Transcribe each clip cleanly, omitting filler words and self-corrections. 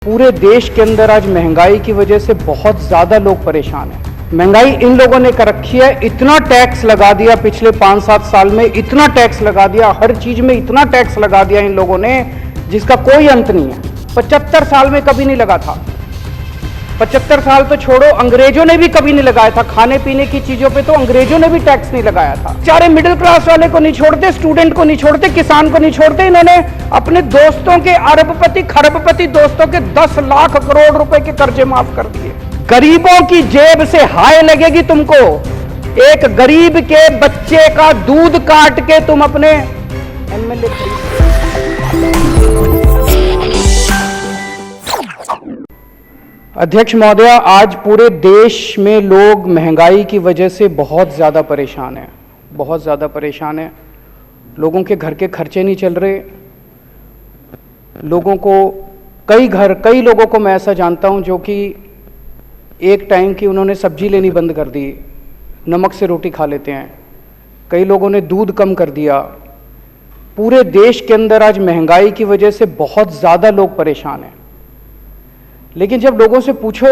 पूरे देश के अंदर आज महंगाई की वजह से बहुत ज्यादा लोग परेशान हैं। महंगाई इन लोगों ने कर रखी है, इतना टैक्स लगा दिया पिछले 5-7 साल में, इतना टैक्स लगा दिया, हर चीज में इतना टैक्स लगा दिया इन लोगों ने जिसका कोई अंत नहीं है। 75 साल में कभी नहीं लगा था। 75 साल तो छोड़ो, अंग्रेजों ने भी कभी नहीं लगाया था। खाने पीने की चीजों पे तो अंग्रेजों ने भी टैक्स नहीं लगाया था। बेचारे मिडिल क्लास वाले को नहीं छोड़ते, स्टूडेंट को नहीं छोड़ते, किसान को नहीं छोड़ते। इन्होंने अपने दोस्तों के अरबपति खरबपति दोस्तों के 10 लाख करोड़ रुपए के कर्जे माफ कर दिए। गरीबों की जेब से हाय लगेगी तुमको। एक गरीब के बच्चे का दूध काट के तुम अपने एमएलए अध्यक्ष महोदय, आज पूरे देश में लोग महंगाई की वजह से बहुत ज़्यादा परेशान हैं, बहुत ज़्यादा परेशान हैं। लोगों के घर के खर्चे नहीं चल रहे। लोगों को कई लोगों को मैं ऐसा जानता हूं जो कि एक टाइम की उन्होंने सब्जी लेनी बंद कर दी, नमक से रोटी खा लेते हैं। कई लोगों ने दूध कम कर दिया। पूरे देश के अंदर आज महंगाई की वजह से बहुत ज़्यादा लोग परेशान हैं। लेकिन जब लोगों से पूछो,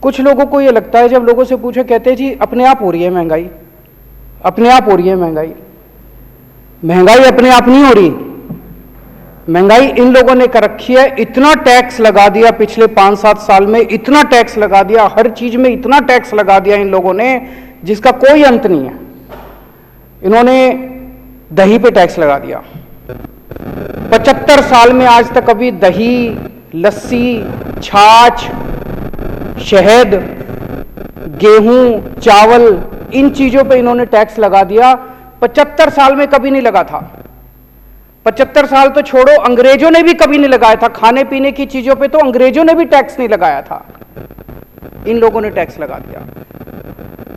कुछ लोगों को ये लगता है, जब लोगों से पूछो कहते हैं जी अपने आप हो रही है महंगाई, अपने आप हो रही है महंगाई। महंगाई अपने आप नहीं हो रही। महंगाई इन लोगों ने कर रखी है, इतना टैक्स लगा दिया पिछले 5-7 साल में, इतना टैक्स लगा दिया, हर चीज में इतना टैक्स लगा दिया इन लोगों ने जिसका कोई अंत नहीं है। इन्होंने दही पे टैक्स लगा दिया। 75 साल में आज तक कभी दही, लस्सी, छाछ, शहद, गेहूं, चावल, इन चीजों पे इन्होंने टैक्स लगा दिया। 75 साल में कभी नहीं लगा था। 75 साल तो छोड़ो, अंग्रेजों ने भी कभी नहीं लगाया था। खाने पीने की चीजों पे तो अंग्रेजों ने भी टैक्स नहीं लगाया था। इन लोगों ने टैक्स लगा दिया।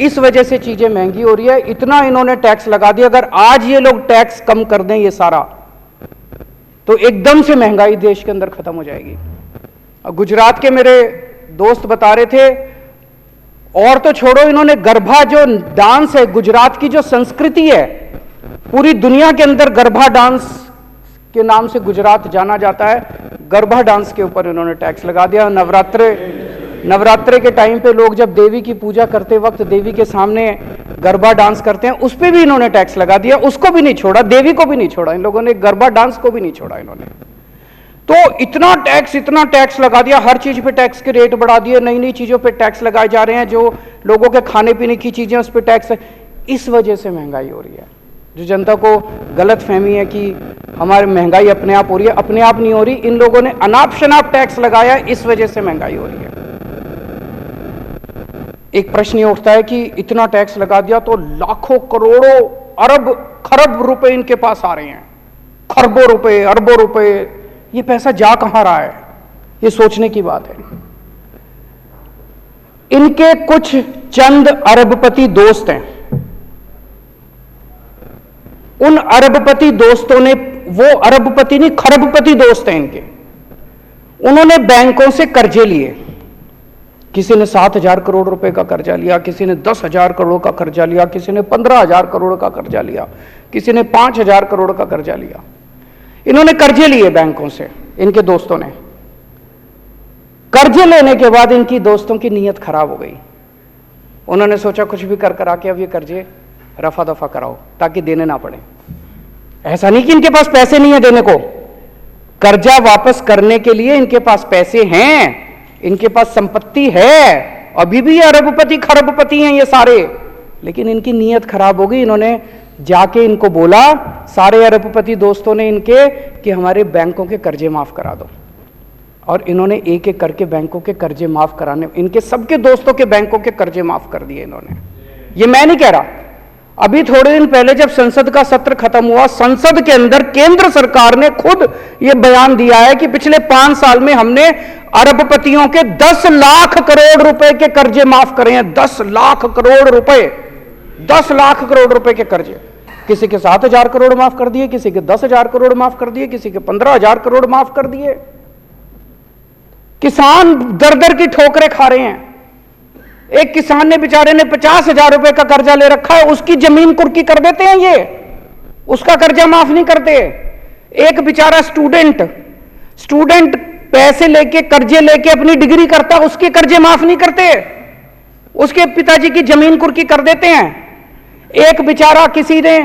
इस वजह से चीजें महंगी हो रही है। इतना इन्होंने टैक्स लगा दिया। अगर आज ये लोग टैक्स कम कर दें ये सारा, तो एकदम से महंगाई देश के अंदर खत्म हो जाएगी। गुजरात के मेरे दोस्त बता रहे थे, और तो छोड़ो, इन्होंने गरबा जो डांस है, गुजरात की जो संस्कृति है, पूरी दुनिया के अंदर गरबा डांस के नाम से गुजरात जाना जाता है। गरबा डांस के ऊपर इन्होंने टैक्स लगा दिया। नवरात्रे के टाइम पे लोग जब देवी की पूजा करते वक्त देवी के सामने गरबा डांस करते हैं, उस पर भी इन्होंने टैक्स लगा दिया। उसको भी नहीं छोड़ा, देवी को भी नहीं छोड़ा इन लोगों ने, गरबा डांस को भी नहीं छोड़ा इन्होंने। तो इतना टैक्स लगा दिया, हर चीज पे टैक्स के रेट बढ़ा दिए, नई नई चीजों पे टैक्स लगाए जा रहे हैं। जो लोगों के खाने पीने की चीजें उस पर टैक्स, इस वजह से महंगाई हो रही है। जो जनता को गलत फहमी है कि हमारी महंगाई अपने आप हो रही है, अपने आप नहीं हो रही। इन लोगों ने अनाप शनाप टैक्स लगाया, इस वजह से महंगाई हो रही है। एक प्रश्न ये उठता है कि इतना टैक्स लगा दिया तो लाखों करोड़ों अरब खरब रुपए इनके पास आ रहे हैं, खरबों रुपए, अरबों रुपए, ये पैसा जा कहां रहा है? ये सोचने की बात है। इनके कुछ चंद अरबपति दोस्त हैं। उन अरबपति दोस्तों ने, वो अरबपति नहीं खरबपति दोस्त हैं इनके, उन्होंने बैंकों से कर्जे लिए। किसी ने 7,000 करोड़ रुपए का कर्जा लिया, किसी ने 10,000 करोड़ का कर्जा लिया, किसी ने 15,000 करोड़ का कर्जा लिया, किसी ने 5,000 करोड़ का कर्जा लिया। इन्होंने कर्जे लिए बैंकों से, इनके दोस्तों ने। कर्जे लेने के बाद इनकी दोस्तों की नीयत खराब हो गई। उन्होंने सोचा कुछ भी कर करा के अब ये कर्जे रफा दफा कराओ ताकि देने ना पड़े। ऐसा नहीं कि इनके पास पैसे नहीं है देने को, कर्जा वापस करने के लिए इनके पास पैसे हैं, इनके पास संपत्ति है, अभी भी ये अरबपति खरबपति हैं ये सारे। लेकिन इनकी नीयत खराब हो गई। इन्होंने जाके इनको बोला, सारे अरबपति दोस्तों ने इनके, कि हमारे बैंकों के कर्जे माफ करा दो। और इन्होंने एक एक करके बैंकों के कर्जे माफ कराने, इनके सबके दोस्तों के बैंकों के कर्जे माफ कर दिए इन्होंने। ये मैं नहीं कह रहा। अभी थोड़े दिन पहले जब संसद का सत्र खत्म हुआ, संसद के अंदर केंद्र सरकार ने खुद यह बयान दिया है कि पिछले 5 साल में हमने अरबपतियों के 10 लाख करोड़ रुपए के कर्जे माफ करे हैं। 10 लाख करोड़ रुपए, 10 लाख करोड़ रुपए के कर्जे। किसी के 7,000 करोड़ माफ कर दिए, किसी के 10,000 करोड़ माफ कर दिए, किसी के 15,000 करोड़ माफ कर दिए। किसान दर दर की ठोकरें खा रहे हैं। एक किसान ने, बेचारे ने 50,000 रुपए का कर्जा ले रखा है, उसकी जमीन कुर्की कर देते हैं ये, उसका कर्जा माफ नहीं करते। एक बेचारा स्टूडेंट पैसे लेके कर्जे लेके अपनी डिग्री करता, उसके कर्जे माफ नहीं करते, उसके पिताजी की जमीन कुर्की कर देते हैं। एक बेचारा किसी ने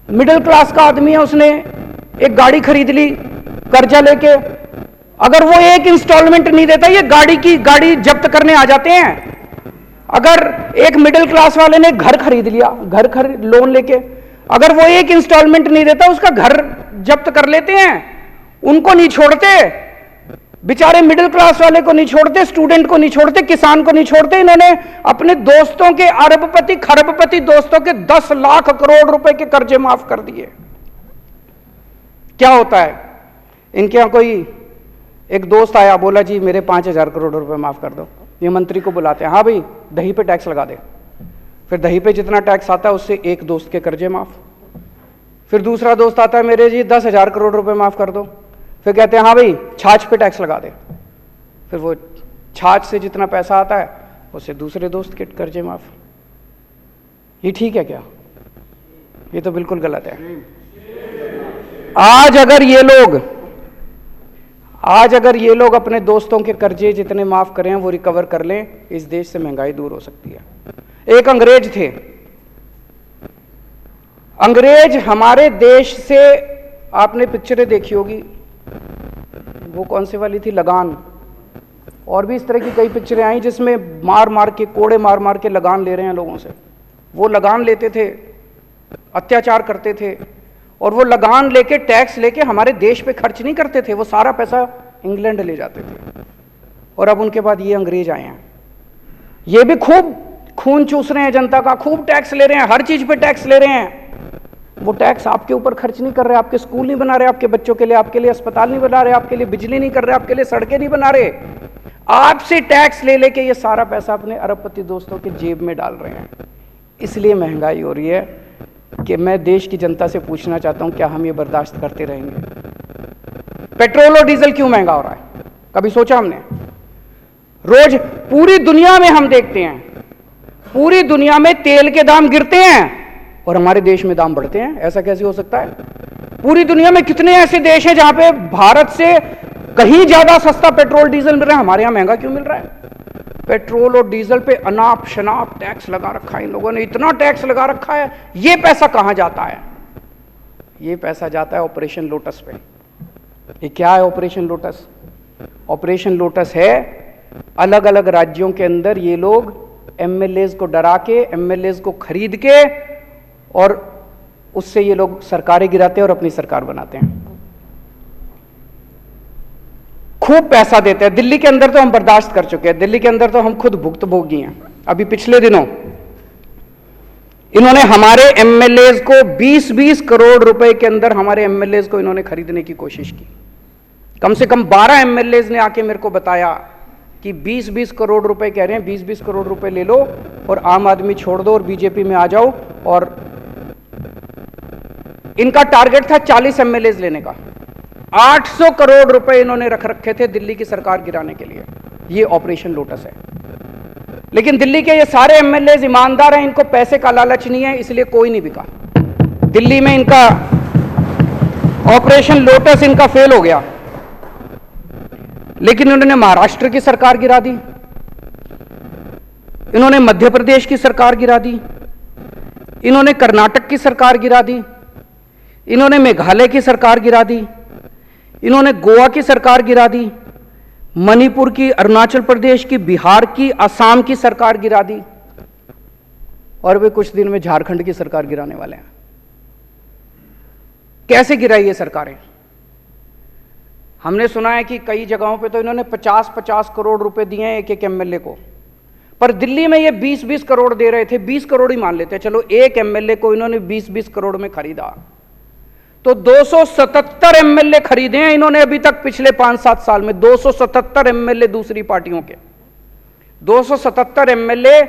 मिडिल क्लास का आदमी है, उसने एक गाड़ी खरीद ली कर्जा लेके, अगर वो एक इंस्टॉलमेंट नहीं देता, ये गाड़ी जब्त करने आ जाते हैं। अगर एक मिडिल क्लास वाले ने घर खरीद लिया, लोन लेके, अगर वो एक इंस्टॉलमेंट नहीं देता, उसका घर जब्त कर लेते हैं। उनको नहीं छोड़ते, बेचारे मिडिल क्लास वाले को नहीं छोड़ते, स्टूडेंट को नहीं छोड़ते, किसान को नहीं छोड़ते। इन्होंने अपने दोस्तों के अरबपति खरबपति दोस्तों के 10 लाख करोड़ रुपए के कर्जे माफ कर दिए। क्या होता है इनके यहां, कोई एक दोस्त आया, बोला जी मेरे 5,000 करोड़ रुपए माफ कर दो। ये मंत्री को बुलाते हैं, हाँ भाई दही पे टैक्स लगा दे। फिर दही पे जितना टैक्स आता है उससे एक दोस्त के कर्जे माफ। फिर दूसरा दोस्त आता है, मेरे जी 10,000 करोड़ रुपए माफ कर दो। फिर कहते हैं हाँ भाई छाछ पे टैक्स लगा दे। फिर वो छाछ से जितना पैसा आता है उससे दूसरे दोस्त के कर्जे माफ। ये ठीक है क्या? ये तो बिल्कुल गलत है। आज अगर ये लोग अपने दोस्तों के कर्जे जितने माफ करें वो रिकवर कर लें, इस देश से महंगाई दूर हो सकती है। एक अंग्रेज थे, अंग्रेज हमारे देश से, आपने पिक्चरें देखी होगी, वो कौन सी वाली थी, लगान, और भी इस तरह की कई पिक्चरें आई जिसमें मार मार के, कोड़े मार मार के लगान ले रहे हैं लोगों से। वो लगान लेते थे, अत्याचार करते थे, और वो लगान लेके टैक्स लेके हमारे देश पे खर्च नहीं करते थे, वो सारा पैसा इंग्लैंड ले जाते थे। और अब उनके बाद ये अंग्रेज आए हैं, ये भी खूब खून चूस रहे हैं जनता का, खूब टैक्स ले रहे हैं, हर चीज पे टैक्स ले रहे हैं। वो टैक्स आपके ऊपर खर्च नहीं कर रहे, आपके स्कूल नहीं बना रहे, आपके बच्चों के लिए, आपके लिए अस्पताल नहीं बना रहे, आपके लिए बिजली नहीं कर रहे, आपके लिए सड़कें नहीं बना रहे। आपसे टैक्स ले लेके ये सारा पैसा अपने अरबपति दोस्तों के जेब में डाल रहे हैं। इसलिए महंगाई हो रही है कि मैं देश की जनता से पूछना चाहता हूं, क्या हम ये बर्दाश्त करते रहेंगे? पेट्रोल और डीजल क्यों महंगा हो रहा है? कभी सोचा हमने? रोज पूरी दुनिया में हम देखते हैं, पूरी दुनिया में तेल के दाम गिरते हैं और हमारे देश में दाम बढ़ते हैं। ऐसा कैसे हो सकता है? पूरी दुनिया में कितने ऐसे देश हैं जहां पे भारत से कहीं ज्यादा सस्ता पेट्रोल डीजल मिल रहा है, हमारे यहां महंगा क्यों मिल रहा है? पेट्रोल और डीजल पे अनाप शनाप टैक्स लगा रखा है इन लोगों ने, इतना टैक्स लगा रखा है। ये पैसा कहां जाता है? ये पैसा जाता है ऑपरेशन लोटस पे। ये क्या है ऑपरेशन लोटस? ऑपरेशन लोटस है, अलग अलग राज्यों के अंदर ये लोग एमएलएज को डरा के, एमएलएज को खरीद के, और उससे ये लोग सरकारें गिराते हैं और अपनी सरकार बनाते हैं। खूब पैसा देते हैं। दिल्ली के अंदर तो हम बर्दाश्त कर चुके हैं, दिल्ली के अंदर तो हम खुद भुक्तभोगी हैं। अभी पिछले दिनों इन्होंने हमारे एमएलएज को 20-20 करोड़ रुपए के अंदर हमारे एमएलएज को इन्होंने खरीदने की कोशिश की। कम से कम 12 एमएलएज ने आके मेरे को बताया कि 20-20 करोड़ रुपए कह रहे हैं, 20-20 करोड़ रुपए ले लो और आम आदमी छोड़ दो और बीजेपी में आ जाओ। और इनका टारगेट था 40 एमएलएज लेने का। 800 करोड़ रुपए इन्होंने रख रखे थे दिल्ली की सरकार गिराने के लिए। ये ऑपरेशन लोटस है। लेकिन दिल्ली के ये सारे एमएलएज ईमानदार हैं, इनको पैसे का लालच नहीं है, इसलिए कोई नहीं बिका। दिल्ली में इनका ऑपरेशन लोटस इनका फेल हो गया। लेकिन इन्होंने महाराष्ट्र की सरकार गिरा दी, इन्होंने मध्य प्रदेश की सरकार गिरा दी, इन्होंने कर्नाटक की सरकार गिरा दी, इन्होंने मेघालय की सरकार गिरा दी, इन्होंने गोवा की सरकार गिरा दी, मणिपुर की, अरुणाचल प्रदेश की, बिहार की, असम की सरकार गिरा दी, और वे कुछ दिन में झारखंड की सरकार गिराने वाले हैं। कैसे गिराई ये सरकारें? हमने सुना है कि कई जगहों पे तो इन्होंने 50-50 करोड़ रुपए दिए हैं एक एक एमएलए को, पर दिल्ली में ये 20-20 करोड़ दे रहे थे। 20 करोड़ ही मान लेते, चलो एक एमएलए को इन्होंने 20-20 करोड़ में खरीदा, तो 277 एमएलए खरीदे हैं इन्होंने अभी तक पिछले 5-7 साल में। 277 एमएलए दूसरी पार्टियों के, 277 एमएलए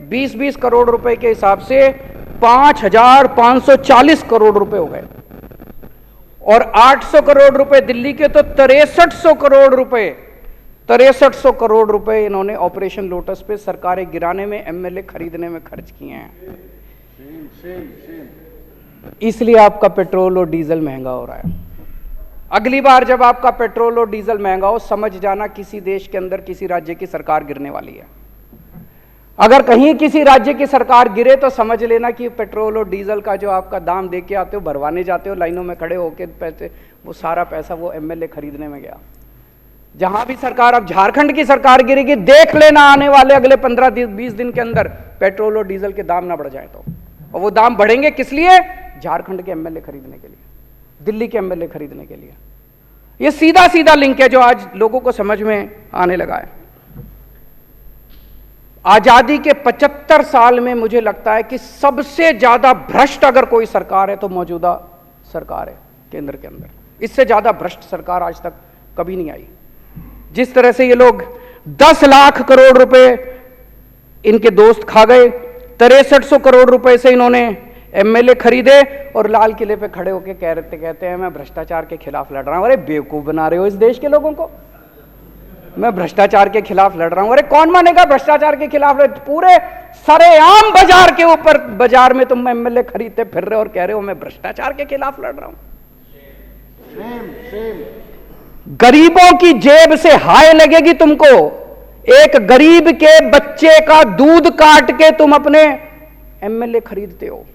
20-20 करोड़ रुपए के हिसाब से 5,540 करोड़ रुपए हो गए। और 800 करोड़ रुपए दिल्ली के, तो 6300 करोड़ रुपए, 6300 करोड़ रुपए इन्होंने ऑपरेशन लोटस पे सरकारें गिराने में, एमएलए खरीदने में खर्च किए हैं। इसलिए आपका पेट्रोल और डीजल महंगा हो रहा है। अगली बार जब आपका पेट्रोल और डीजल महंगा हो, समझ जाना किसी देश के अंदर किसी राज्य की सरकार गिरने वाली है। अगर कहीं किसी राज्य की सरकार गिरे तो समझ लेना कि पेट्रोल और डीजल का जो आपका दाम दे के आते हो, भरवाने जाते हो लाइनों में खड़े होके पैसे, वो सारा पैसा वो एमएलए खरीदने में गया। जहां भी सरकार, अब झारखंड की सरकार गिरेगी, देख लेना आने वाले अगले 15-20 दिन के अंदर पेट्रोल और डीजल के दाम ना बढ़ जाए तो। और वो दाम बढ़ेंगे किस लिए? झारखंड के एमएलए खरीदने के लिए, दिल्ली के एमएलए खरीदने के लिए। ये सीधा सीधा लिंक है जो आज लोगों को समझ में आने लगा है। आजादी के 75 साल में मुझे लगता है कि सबसे ज्यादा भ्रष्ट अगर कोई सरकार है तो मौजूदा सरकार है केंद्र के अंदर। इससे ज्यादा भ्रष्ट सरकार आज तक कभी नहीं आई। जिस तरह से ये लोग 10 लाख करोड़ रुपए इनके दोस्त खा गए, 6300 करोड़ रुपए से इन्होंने एमएलए खरीदे और लाल किले पे खड़े होकर कहते हैं मैं भ्रष्टाचार के खिलाफ लड़ रहा हूं। अरे बेवकूफ बना रहे हो इस देश के लोगों को। मैं भ्रष्टाचार के खिलाफ लड़ रहा हूं। अरे कौन मानेगा भ्रष्टाचार के खिलाफ? पूरे सरेआम बाजार के ऊपर, बाजार में तुम एमएलए खरीदते फिर रहे हो और कह रहे हो मैं भ्रष्टाचार के खिलाफ लड़ रहा हूं। गरीबों की जेब से हाय लगेगी तुमको। एक गरीब के बच्चे का दूध काट के तुम अपने एमएलए खरीदते हो।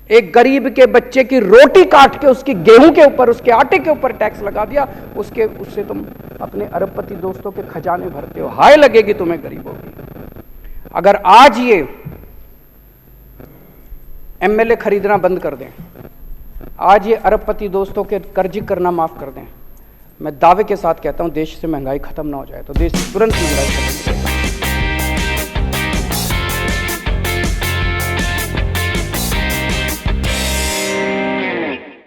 एक गरीब के बच्चे की रोटी काट के उसकी गेहूं के ऊपर, उसके आटे के ऊपर टैक्स लगा दिया, उससे तुम अपने अरबपति दोस्तों के खजाने भरते हो। हाय लगेगी तुम्हें गरीबों की। अगर आज ये एमएलए खरीदना बंद कर दें, आज ये अरबपति दोस्तों के कर्ज करना माफ कर दें, मैं दावे के साथ कहता हूं देश से महंगाई खत्म ना हो जाए तो देश तुरंत महंगाई खत्म